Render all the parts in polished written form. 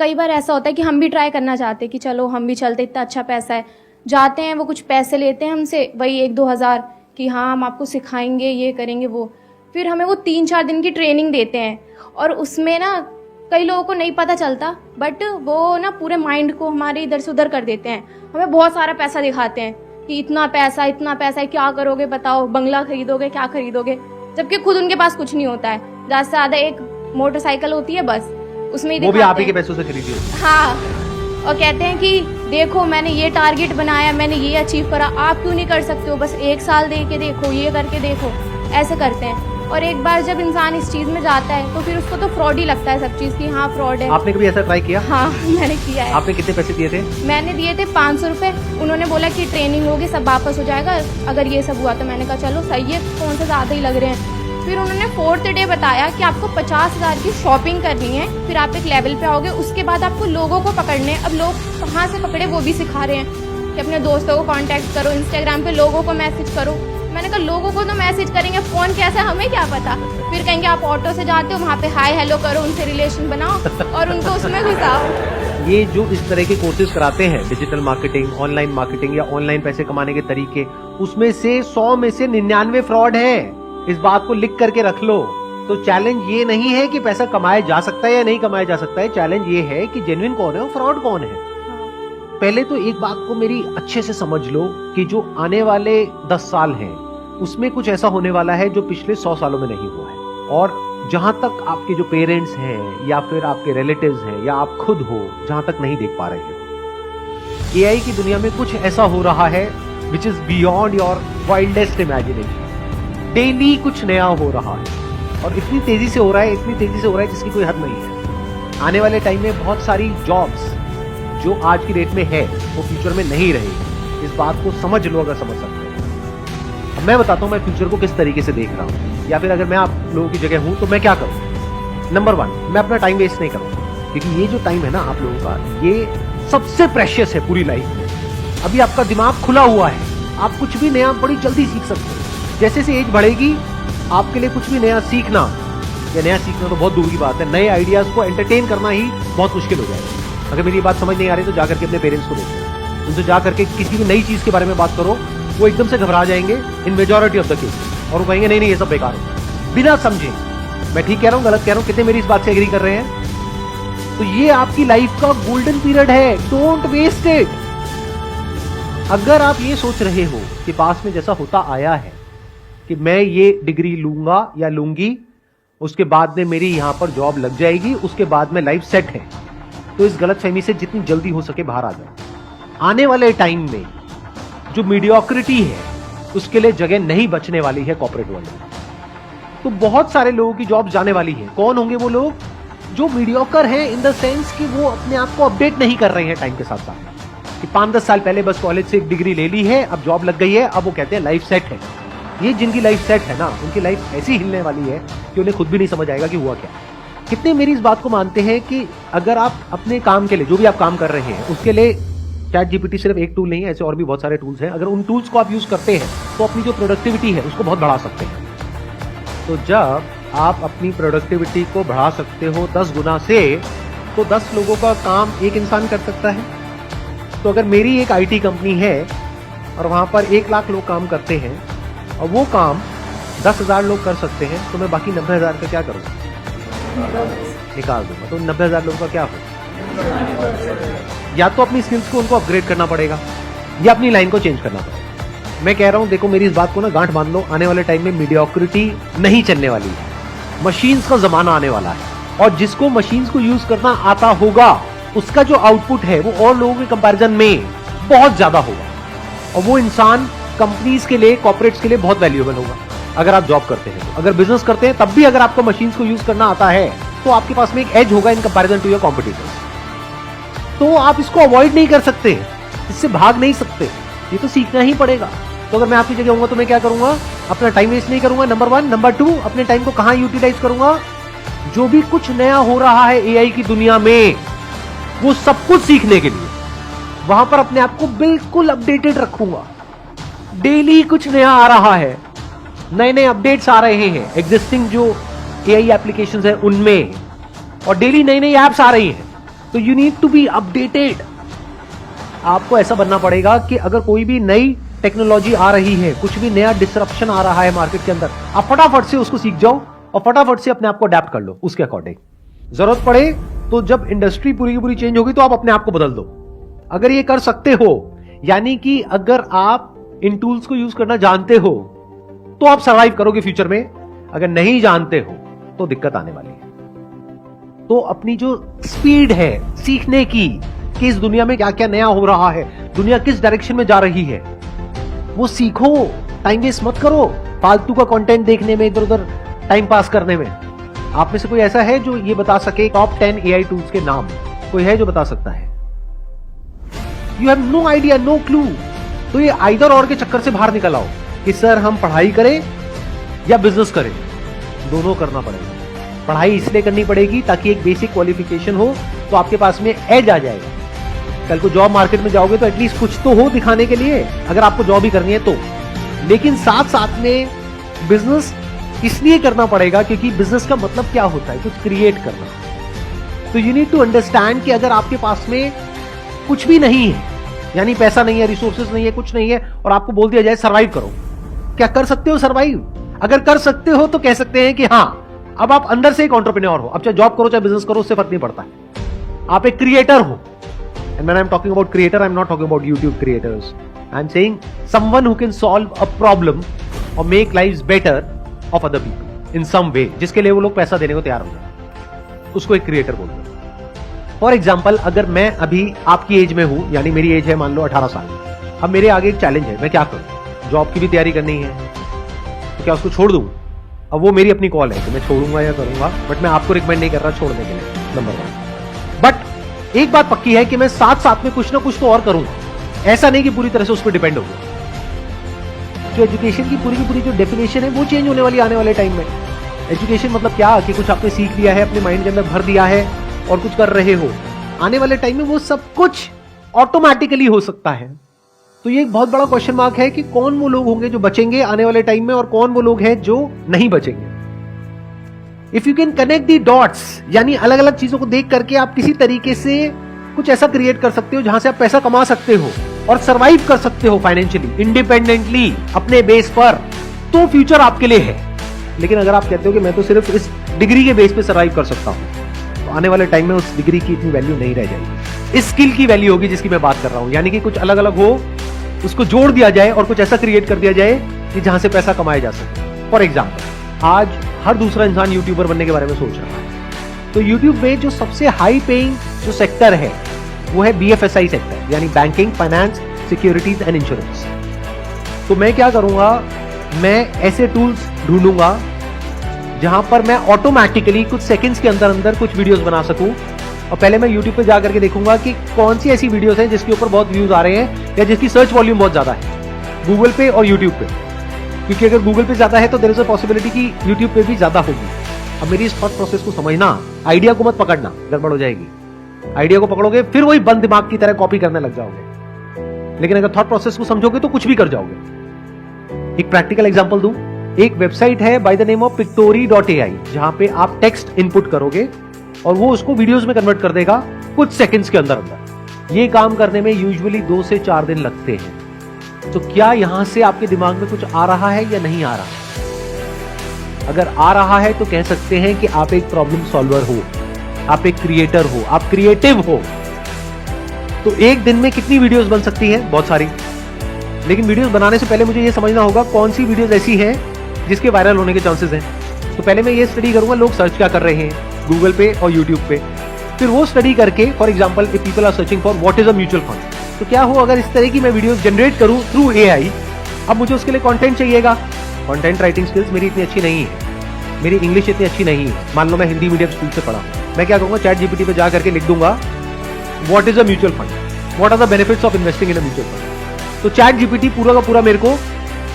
कई बार ऐसा होता है कि हम भी ट्राई करना चाहते हैं कि चलो हम भी चलते, इतना अच्छा पैसा है, जाते हैं, वो कुछ पैसे लेते हैं हमसे, वही 1-2 हज़ार कि हाँ हम आपको सिखाएंगे, ये करेंगे वो, फिर हमें वो 3-4 दिन की ट्रेनिंग देते हैं और उसमें ना कई लोगों को नहीं पता चलता, बट वो ना पूरे माइंड को हमारे इधर से उधर कर देते हैं। हमें बहुत सारा पैसा दिखाते हैं कि इतना पैसा है, क्या करोगे बताओ, बंगला खरीदोगे, क्या खरीदोगे, जबकि खुद उनके पास कुछ नहीं होता है। ज़्यादा से ज़्यादा एक मोटरसाइकिल होती है बस, उसमें ही वो भी दिखाते आप ही के हैं। पैसों से खरीदी होगी। हाँ, और कहते हैं कि देखो मैंने ये टारगेट बनाया, मैंने ये अचीव करा, आप क्यों नहीं कर सकते हो, बस 1 साल दे के देखो, ये करके देखो, ऐसे करते हैं। और एक बार जब इंसान इस चीज़ में जाता है तो फिर उसको तो फ्रॉड ही लगता है सब चीज़ की, हाँ फ्रॉड है। आपने कभी ऐसा ट्राई किया? हाँ मैंने किया है। आपने कितने पैसे दिए थे? मैंने दिए थे 500 रुपये। उन्होंने बोला कि ट्रेनिंग होगी, सब वापस हो जाएगा अगर ये सब हुआ, तो मैंने कहा चलो सही है, कौन सा ज़्यादा ही लग रहे हैं। फिर उन्होंने 4th डे बताया कि आपको 50,000 की शॉपिंग करनी है, फिर आप एक लेवल पे आओगे, उसके बाद आपको लोगों को पकड़ने हैं। अब लोग कहाँ से पकड़े वो भी सिखा रहे हैं कि अपने दोस्तों को कांटेक्ट करो, इंस्टाग्राम पे लोगों को मैसेज करो। मैंने कहा लोगों को तो मैसेज करेंगे, फ़ोन कैसा हमें क्या पता। फिर कहेंगे आप ऑटो से जाते हो, वहाँ पे हाय हेलो करो, उनसे रिलेशन बनाओ और उनको उसमें घुसाओ। ये जो इस तरह के कोर्सेज कराते हैं, डिजिटल मार्केटिंग, ऑनलाइन मार्केटिंग या ऑनलाइन पैसे कमाने के तरीके, उसमें से 100 में से 99 फ्रॉड है। इस बात को लिख करके रख लो। तो चैलेंज ये नहीं है कि पैसा कमाया जा सकता है या नहीं कमाया जा सकता है, चैलेंज ये है कि जेन्युइन कौन है और फ्रॉड कौन है। पहले तो एक बात को मेरी अच्छे से समझ लो कि जो आने वाले 10 साल हैं उसमें कुछ ऐसा होने वाला है जो पिछले 100 सालों में नहीं हुआ है। और जहां तक आपके जो पेरेंट्स हैं या फिर आपके रिलेटिव्स हैं या आप खुद हो, जहां तक नहीं देख पा रहे हो, एआई की दुनिया में कुछ ऐसा हो रहा है which is beyond your wildest imagination. Daily कुछ नया हो रहा है और इतनी तेजी से हो रहा है जिसकी कोई हद नहीं है। आने वाले टाइम में बहुत सारी जॉब्स जो आज की डेट में है वो फ्यूचर में नहीं रहेगी। इस बात को समझ लो अगर समझ सकते हैं। अब मैं बताता हूं मैं फ्यूचर को किस तरीके से देख रहा हूं, या फिर अगर मैं आप लोगों की जगह हूं तो मैं क्या करूं। नंबर 1, मैं अपना टाइम वेस्ट नहीं करूंगा, क्योंकि ये जो टाइम है ना आप लोगों का, ये सबसे प्रेशियस है पूरी लाइफ में। अभी आपका दिमाग खुला हुआ है, आप कुछ भी नया बड़ी जल्दी सीख सकते हैं। जैसे से एज बढ़ेगी आपके लिए कुछ भी नया सीखना, या नया सीखना तो बहुत दूर की बात है, नए आइडियाज को एंटरटेन करना ही बहुत मुश्किल हो जाएगा। अगर मेरी बात समझ नहीं आ रही तो जाकर के अपने पेरेंट्स को देखो, उनसे जाकर के किसी भी नई चीज के बारे में बात करो, वो एकदम से घबरा जाएंगे इन मेजॉरिटी ऑफ द केस, और वो कहेंगे नहीं ये सब बेकार है, बिना समझे। मैं ठीक कह रहा हूं गलत कह रहा हूं, कितने मेरी इस बात से एग्री कर रहे हैं? तो ये आपकी लाइफ का गोल्डन पीरियड है, डोंट वेस्ट इट। अगर आप ये सोच रहे हो कि पास में जैसा होता आया है कि मैं ये डिग्री लूंगा या लूंगी, उसके बाद में मेरी यहां पर जॉब लग जाएगी, उसके बाद में लाइफ सेट है, तो इस गलतफहमी से जितनी जल्दी हो सके बाहर आ जाए। आने वाले टाइम में जो मीडियोक्रिटी है उसके लिए जगह नहीं बचने वाली है कॉर्पोरेट वर्ल्ड में। तो बहुत सारे लोगों की जॉब जाने वाली है। कौन होंगे वो लोग? जो मीडियोकर हैं इन द सेंस कि वो अपने आप को अपडेट नहीं कर रहे हैं टाइम के साथ साथ, कि 5-10 साल पहले बस कॉलेज से एक डिग्री ले ली है, अब जॉब लग गई है, अब वो कहते हैं लाइफ सेट है। ये जिनकी लाइफ सेट है ना, उनकी लाइफ ऐसी हिलने वाली है कि उन्हें खुद भी नहीं समझ आएगा कि हुआ क्या। कितने मेरी इस बात को मानते हैं कि अगर आप अपने काम के लिए, जो भी आप काम कर रहे हैं, उसके लिए चैट जीपीटी सिर्फ एक टूल नहीं है, ऐसे और भी बहुत सारे टूल्स हैं। अगर उन टूल्स को आप यूज करते हैं तो अपनी जो प्रोडक्टिविटी है उसको बहुत बढ़ा सकते हैं। तो जब आप अपनी प्रोडक्टिविटी को बढ़ा सकते हो 10 गुना से, तो 10 लोगों का काम एक इंसान कर सकता है। तो अगर मेरी एक आईटी कंपनी है और वहां पर 1 लाख लोग काम करते हैं और वो काम 10,000 लोग कर सकते हैं, तो मैं बाकी 90,000 का क्या करूँगा? निकाल दूंगा। तो 90,000 लोगों का क्या हो? या तो अपनी स्किल्स को उनको अपग्रेड करना पड़ेगा या अपनी लाइन को चेंज करना पड़ेगा। मैं कह रहा हूं, देखो मेरी इस बात को ना गांठ बांध लो, आने वाले टाइम में मीडियोक्रिटी नहीं चलने वाली है, मशीन्स का जमाना आने वाला है। और जिसको मशीन्स को यूज करना आता होगा उसका जो आउटपुट है वो और लोगों के कंपैरिजन में बहुत ज्यादा होगा, और वो इंसान कंपनीज के लिए, कॉर्पोरेट्स के लिए बहुत वैल्यूएबल होगा। अगर आप जॉब करते हैं, अगर बिजनेस करते हैं, तब भी अगर आपको मशीन्स को यूज करना आता है तो आपके पास में एक एज होगा in comparison to your competitors. तो आप इसको अवॉइड नहीं कर सकते, इससे भाग नहीं सकते, ये तो सीखना ही पड़ेगा। तो अगर मैं आपकी जगह होऊंगा तो मैं क्या करूंगा? अपना टाइम वेस्ट नहीं करूंगा, नंबर 1। नंबर 2, अपने टाइम को कहां यूटिलाइज करूंगा? जो भी कुछ नया हो रहा है एआई की दुनिया में, वो सब कुछ सीखने के लिए वहां पर अपने आप को बिल्कुल अपडेटेड रखूंगा। डेली कुछ नया आ रहा है, नए नए अपडेट्स आ रहे हैं एग्जिस्टिंग जो एआई एप्लीकेशंस है उनमें, और डेली नई नई एप्स आ रही हैं। तो you need to be updated. आपको ऐसा बनना पड़ेगा कि अगर कोई भी नई टेक्नोलॉजी आ रही है, कुछ भी नया डिसरप्शन आ रहा है मार्केट के अंदर, आप फटाफट से उसको सीख जाओ और फटाफट से अपने आप को अडेप्ट कर लो उसके अकॉर्डिंग। जरूरत पड़े तो जब इंडस्ट्री पूरी की पूरी चेंज होगी तो आप अपने आप को बदल दो। अगर ये कर सकते हो, यानी कि अगर आप इन टूल्स को यूज करना जानते हो तो आप सर्वाइव करोगे फ्यूचर में। अगर नहीं जानते हो तो दिक्कत आने वाली है। तो अपनी जो स्पीड है सीखने की कि इस दुनिया में क्या क्या नया हो रहा है, दुनिया किस डायरेक्शन में जा रही है, वो सीखो। टाइम वेस्ट मत करो फालतू का कंटेंट देखने में, इधर उधर टाइम पास करने में। आप में से कोई ऐसा है जो ये बता सके टॉप 10 एआई टूल्स के नाम? कोई है जो बता सकता है? You have no idea, no clue. तो ये आइदर और के चक्कर से बाहर निकल आओ कि सर हम पढ़ाई करें या बिजनेस करें। दोनों करना पड़ेगा। पढ़ाई इसलिए करनी पड़ेगी ताकि एक बेसिक क्वालिफिकेशन हो, तो आपके पास में एज आ जाएगा। कल को जॉब मार्केट में जाओगे तो एटलीस्ट कुछ तो हो दिखाने के लिए, अगर आपको जॉब ही करनी है तो। लेकिन साथ साथ में बिजनेस इसलिए करना पड़ेगा क्योंकि बिजनेस का मतलब क्या होता है? कुछ क्रिएट करना। तो यू नीड टू अंडरस्टैंड कि अगर आपके पास में कुछ भी नहीं है, यानी पैसा नहीं है, रिसोर्सेज नहीं है, कुछ नहीं है, और आपको बोल दिया जाए सर्वाइव करो, क्या कर सकते हो सर्वाइव? अगर कर सकते हो तो कह सकते हैं कि हाँ, अब आप अंदर से एक एंटरप्रेन्योर हो। अब चाहे जॉब करो चाहे बिजनेस करो, उससे फर्क नहीं पड़ता है। आप एक क्रिएटर हो। And when I'm talking about creator, I'm not talking about YouTube creators. I'm saying someone who can solve a problem or make lives better of other people in some way, जिसके लिए वो लोग पैसा देने को तैयार हो जाए, उसको एक क्रिएटर बोलते हैं। फॉर एग्जाम्पल, अगर मैं अभी आपकी एज में हूं, यानी मेरी एज है मान लो 18 साल, अब मेरे आगे एक चैलेंज है, मैं क्या करूं? जॉब की भी तैयारी करनी है, तो क्या उसको छोड़ दूं? अब वो मेरी अपनी कॉल है कि मैं छोड़ूंगा या करूंगा, बट मैं आपको रिकमेंड नहीं कर रहा छोड़ने के लिए, नंबर 1। बट एक बात पक्की है कि मैं साथ साथ में कुछ ना कुछ तो और करूंगा। ऐसा नहीं कि पूरी तरह से उस पर डिपेंड होगा। जो एजुकेशन की पूरी जो डेफिनेशन है वो चेंज होने वाली आने वाले टाइम में। एजुकेशन मतलब क्या कि कुछ आपने सीख लिया है, अपने माइंड के अंदर भर दिया है और कुछ कर रहे हो। आने वाले टाइम में वो सब कुछ ऑटोमेटिकली हो सकता है। तो ये एक बहुत बड़ा क्वेश्चन मार्क है कि कौन वो लोग होंगे जो बचेंगे आने वाले टाइम में और कौन वो लोग हैं जो नहीं बचेंगे। If you can connect the dots, यानी अलग अलग चीजों को देख करके आप किसी तरीके से कुछ ऐसा क्रिएट कर सकते हो जहां से आप पैसा कमा सकते हो और सरवाइव कर सकते हो फाइनेंशियली, इंडिपेंडेंटली, अपने बेस पर, तो फ्यूचर आपके लिए है। लेकिन अगर आप कहते हो कि मैं तो सिर्फ इस डिग्री के बेस पे सरवाइव कर सकता हूं, तो आने वाले टाइम में उस डिग्री की इतनी वैल्यू नहीं रह जाएगी। इस स्किल की वैल्यू होगी जिसकी मैं बात कर रहा हूं, यानी कि कुछ अलग अलग हो, उसको जोड़ दिया जाए और कुछ ऐसा क्रिएट कर दिया जाए कि जहां से पैसा कमाया जा सके। फॉर एग्जाम्पल, आज हर दूसरा इंसान यूट्यूबर बनने के बारे में सोच रहा है। तो यूट्यूब में जो सबसे हाई पेइंग जो सेक्टर है वो है BFSI सेक्टर, यानी banking, finance, securities and insurance. तो मैं क्या करूंगा, मैं ऐसे टूल्स ढूंढूंगा जहां पर मैं ऑटोमेटिकली कुछ सेकंड्स के अंदर अंदर कुछ वीडियोस बना सकूं। और पहले मैं यूट्यूब पे जाकर के देखूंगा कि कौन सी ऐसी वीडियोस हैं जिसके ऊपर बहुत व्यूज आ रहे हैं या जिसकी सर्च वॉल्यूम बहुत ज्यादा है, गूगल पे और यूट्यूब पे। क्योंकि अगर गूगल पे ज्यादा है तो देयर इज अ पॉसिबिलिटी कि यूट्यूब पे भी ज्यादा होगी। अब मेरी इस थॉट प्रोसेस को समझना, आइडिया को मत पकड़ना, गड़बड़ हो जाएगी। आइडिया को पकड़ोगे फिर वही बंद दिमाग की तरह कॉपी करने लग जाओगे। लेकिन अगर थॉट प्रोसेस को समझोगे तो कुछ भी कर जाओगे। एक प्रैक्टिकल एग्जांपल दूं, एक वेबसाइट है by the name of pictory.ai, जहां पे आप टेक्स्ट इनपुट करोगे और वो उसको वीडियोस में कन्वर्ट कर देगा कुछ सेकंड्स के अंदर अंदर। ये काम करने में यूजुअली 2 से 4 दिन लगते हैं। तो क्या यहां से आपके दिमाग में कुछ आ रहा है या नहीं आ रहा? अगर आ रहा है तो कह सकते हैं कि आप एक प्रॉब्लम सॉल्वर हो, आप एक क्रिएटर हो, आप क्रिएटिव हो। तो एक दिन में कितनी वीडियोस बन सकती हैं? बहुत सारी। लेकिन वीडियोस बनाने से पहले मुझे यह समझना होगा कौन सी वीडियोस ऐसी हैं जिसके वायरल होने के चांसेस हैं। तो पहले मैं ये स्टडी करूंगा लोग सर्च क्या कर रहे हैं गूगल पे और यूट्यूब पे। फिर वो स्टडी करके, for example if people are searching for what is a mutual fund, तो क्या हो अगर इस तरह की मैं वीडियोस जनरेट करूं थ्रू AI। अब मुझे उसके लिए कंटेंट चाहिएगा। कंटेंट राइटिंग स्किल्स मेरी इतनी अच्छी नहीं है, मेरी इंग्लिश इतनी अच्छी नहीं है। मान लो मैं हिंदी मीडियम स्कूल से पढ़ा हूं, मैं क्या करूंगा, चैट जीपीटी पे जा करके लिख दूंगा what is a mutual fund, what are the benefits of investing in a mutual fund. तो चैट जीपीटी पूरा का पूरा मेरे को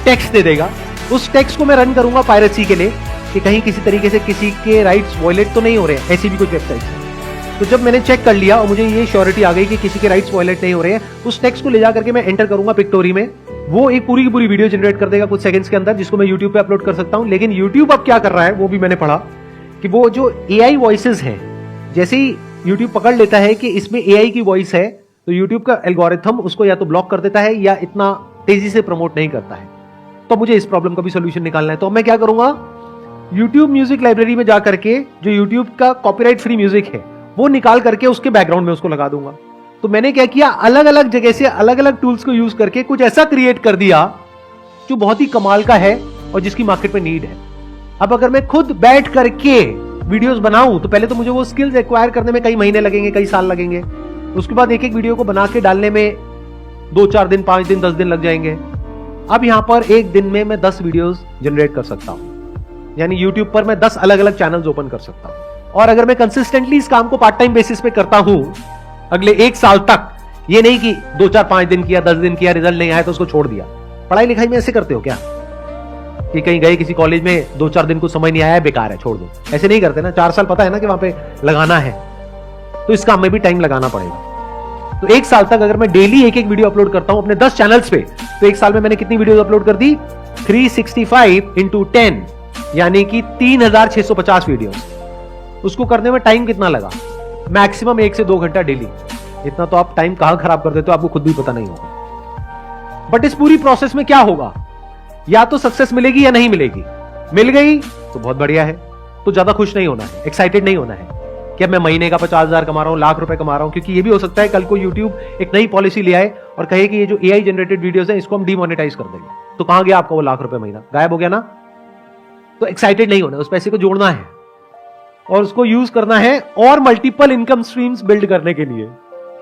टेक्स्ट दे देगा। उस टेक्स्ट को मैं रन करूंगा पायरेसी के लिए कि कहीं किसी तरीके से किसी के राइट्स वायलेट तो नहीं हो रहे हैं, ऐसी भी कुछ वेबसाइट्स हैं। तो जब मैंने चेक कर लिया और मुझे ये श्योरिटी आ गई कि किसी के राइट्स वायलेट नहीं हो रहे हैं, उस टेक्स्ट को ले जा करके मैं एंटर करूंगा पिक्टोरी में। वो एक पूरी की पूरी वीडियो जनरेट कर देगा कुछ सेकंड्स के अंदर, जिसको मैं यूट्यूब पे अपलोड कर सकता हूं। लेकिन यूट्यूब अब क्या कर रहा है वो भी मैंने पढ़ा कि वो जो AI वॉइसेस हैं, जैसे ही YouTube पकड़ लेता है कि इसमें AI की वॉइस है, तो YouTube का एल्गोरिथम उसको या तो ब्लॉक कर देता है या इतना तेजी से प्रमोट नहीं करता है। तो मुझे इस प्रॉब्लम का भी सोल्यूशन निकालना है। तो मैं क्या करूंगा, YouTube म्यूजिक लाइब्रेरी में जा करके जो YouTube का कॉपीराइट फ्री म्यूजिक है वो निकाल करके उसके बैकग्राउंड में उसको लगा दूंगा। तो मैंने क्या किया, अलग अलग जगह से अलग अलग टूल्स को यूज करके कुछ ऐसा क्रिएट कर दिया जो बहुत ही कमाल का है और जिसकी मार्केट में नीड है। अब अगर मैं खुद बैठ करके वीडियोस बनाऊं तो पहले तो मुझे वो स्किल्स एक्वायर करने में कई महीने लगेंगे, कई साल लगेंगे। उसके बाद एक एक वीडियो को बना के डालने में 2-4 दिन, 5 दिन, 10 दिन लग जाएंगे। अब यहां पर एक दिन में मैं 10 वीडियोस जनरेट कर सकता हूं, यानी YouTube पर मैं 10 अलग अलग चैनल्स ओपन कर सकता हूं। और अगर मैं कंसिस्टेंटली इस काम को पार्ट टाइम बेसिस पे करता हूं अगले 1 साल तक, ये नहीं कि 2-4-5 दिन किया, 10 दिन किया, रिजल्ट नहीं आया तो उसको छोड़ दिया। पढ़ाई लिखाई में ऐसे करते हो क्या कि कहीं गए किसी कॉलेज में 2-4 दिन को समझ नहीं आया, बेकार है, छोड़ दो, ऐसे नहीं करते ना। 4 साल पता है ना कि वहां पे लगाना है, तो इस काम में भी टाइम लगाना पड़ेगा। तो 1 साल तक अगर मैं डेली एक एक वीडियो अपलोड करता हूं अपने 10 चैनल्स पे, तो 1 साल में मैंने कितनी वीडियोस अपलोड कर दी, 365 इंटू 10, यानी कि 3650 वीडियोस। उसको करने में टाइम कितना लगा, मैक्सिमम 1 से 2 घंटा डेली। इतना तो आप टाइम कहां खराब कर देते हो आपको खुद भी पता नहीं होगा। बट इस पूरी प्रोसेस में क्या होगा, या तो सक्सेस मिलेगी या नहीं मिलेगी। मिल गई तो बहुत बढ़िया है, तो ज्यादा खुश नहीं होना है, एक्साइटेड नहीं होना है कि अब मैं महीने का 50,000 कमा रहा हूं, लाख रुपए कमा रहा हूं। क्योंकि ये भी हो सकता है कल को YouTube एक नई पॉलिसी ले आए और कहे कि ये जो AI जनरेटेड वीडियोस है इसको हम डिमोनेटाइज कर देंगे, तो कहां गया आपका वो लाख रुपए महीना, गायब हो गया ना। तो एक्साइटेड नहीं होना, उस पैसे को जोड़ना है और उसको यूज करना है और मल्टीपल इनकम स्ट्रीम्स बिल्ड करने के लिए।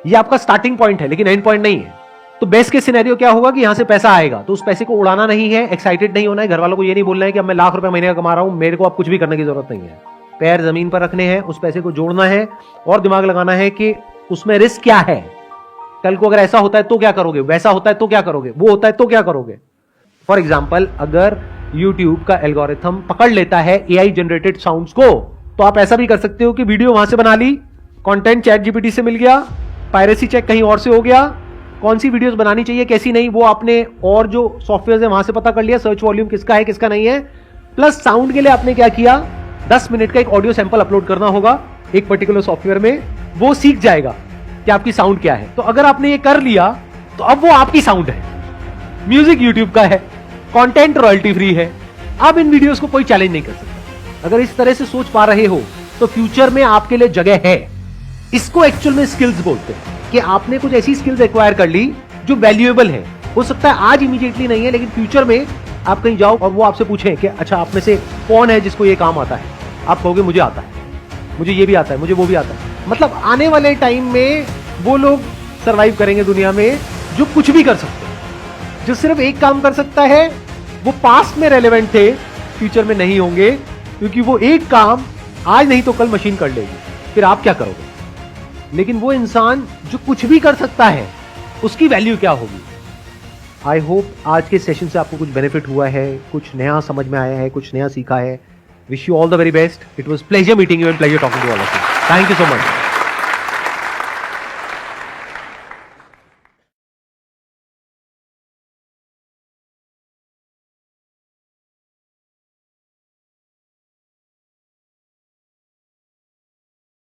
ये आपका स्टार्टिंग पॉइंट है लेकिन एंड पॉइंट नहीं है। तो बेस्ट के सिनेरियो क्या होगा कि यहां से पैसा आएगा, तो उस पैसे को उड़ाना नहीं है, एक्साइटेड नहीं होना है, घर वालों को ये नहीं बोलना है कि अब मैं लाख रुपए महीने का कमा रहा हूं, मेरे को अब कुछ भी करने की जरूरत नहीं है। पैर जमीन पर रखने हैं, उस पैसे को जोड़ना है और दिमाग लगाना है कि उसमें रिस्क क्या है। कल को अगर ऐसा होता है तो क्या करोगे, वैसा होता है तो क्या करोगे, वो होता है तो क्या करोगे। फॉर एग्जाम्पल, अगर YouTube का एल्गोरिथम पकड़ लेता है AI जनरेटेड साउंड्स को, तो आप ऐसा भी कर सकते हो कि वीडियो वहां से बना ली, कंटेंट ChatGPT से मिल गया, पायरेसी चेक कहीं और से हो गया, कौन सी वीडियोस बनानी चाहिए कैसी नहीं वो आपने और जो सॉफ्टवेयर है वहां से पता कर लिया, सर्च वॉल्यूम किसका है किसका नहीं है। प्लस साउंड के लिए आपने क्या किया, 10 मिनट का एक ऑडियो सैंपल अपलोड करना होगा एक पर्टिकुलर सॉफ्टवेयर में, वो सीख जाएगा कि आपकी साउंड क्या है। तो अगर आपने ये कर लिया तो अब वो आपकी साउंड है, म्यूजिक YouTube का है, कंटेंट रॉयल्टी फ्री है। अब इन वीडियोस को कोई चैलेंज नहीं कर सकता। अगर इस तरह से सोच पा रहे हो तो फ्यूचर में आपके लिए जगह है। इसको एक्चुअल में स्किल्स बोलते हैं कि आपने कुछ ऐसी स्किल्स एक्वायर कर ली जो वैल्यूएबल है। हो सकता है आज इमीडिएटली नहीं है, लेकिन फ्यूचर में आप कहीं जाओ और वो आपसे पूछें कि अच्छा आप में से कौन है जिसको ये काम आता है, आप कहोगे मुझे आता है, मुझे ये भी आता है, मुझे वो भी आता है। मतलब आने वाले टाइम में वो लोग सर्वाइव करेंगे दुनिया में जो कुछ भी कर सकते हैं। जो सिर्फ एक काम कर सकता है वो पास्ट में रेलेवेंट थे, फ्यूचर में नहीं होंगे, क्योंकि वो एक काम आज नहीं तो कल मशीन कर लेगी। फिर आप क्या करोगे? लेकिन वो इंसान जो कुछ भी कर सकता है उसकी वैल्यू क्या होगी? आई होप आज के सेशन से आपको कुछ बेनिफिट हुआ है, कुछ नया समझ में आया है, कुछ नया सीखा है। Wish you all the very best. It was pleasure meeting you and pleasure talking to all of you. Thank you so much.